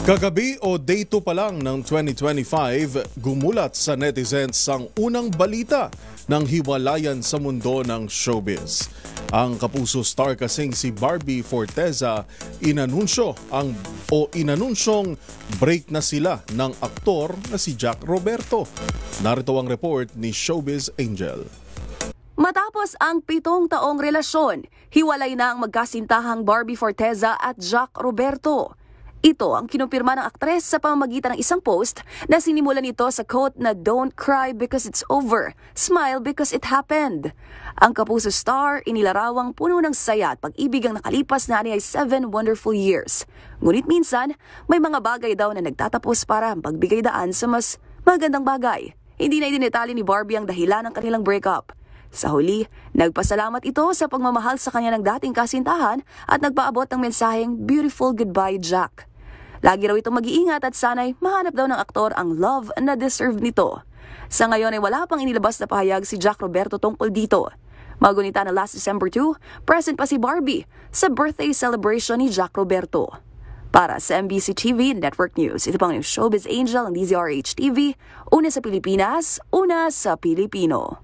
Kagabi o day 2 pa lang ng 2025, gumulat sa netizens ang unang balita ng hiwalayan sa mundo ng showbiz. Ang kapuso star kasing si Barbie Forteza inanunsyong break na sila ng aktor na si Jack Roberto. Narito ang report ni Showbiz Angel. Matapos ang 7 taong relasyon, hiwalay na ang magkasintahang Barbie Forteza at Jack Roberto. Ito ang kinumpirma ng aktres sa pamamagitan ng isang post na sinimulan nito sa quote na "Don't cry because it's over, smile because it happened." Ang kapuso star inilarawang puno ng saya at pag-ibig ang nakalipas na ay 7 wonderful years. Ngunit minsan, may mga bagay daw na nagtatapos para magbigay daan sa mas magandang bagay. Hindi na idinetali ni Barbie ang dahilan ng kanilang breakup. Sa huli, nagpasalamat ito sa pagmamahal sa kanya ng dating kasintahan at nagpaabot ng mensaheng "Beautiful Goodbye, Jack." Lagi raw itong mag-iingat at sana'y mahanap daw ng aktor ang love na deserve nito. Sa ngayon ay wala pang inilabas na pahayag si Jack Roberto tungkol dito. Magunita na last December 2, present pa si Barbie sa birthday celebration ni Jack Roberto. Para sa MBC TV Network News, ito pang yung Showbiz Angel ng DZRH TV, una sa Pilipinas, una sa Pilipino.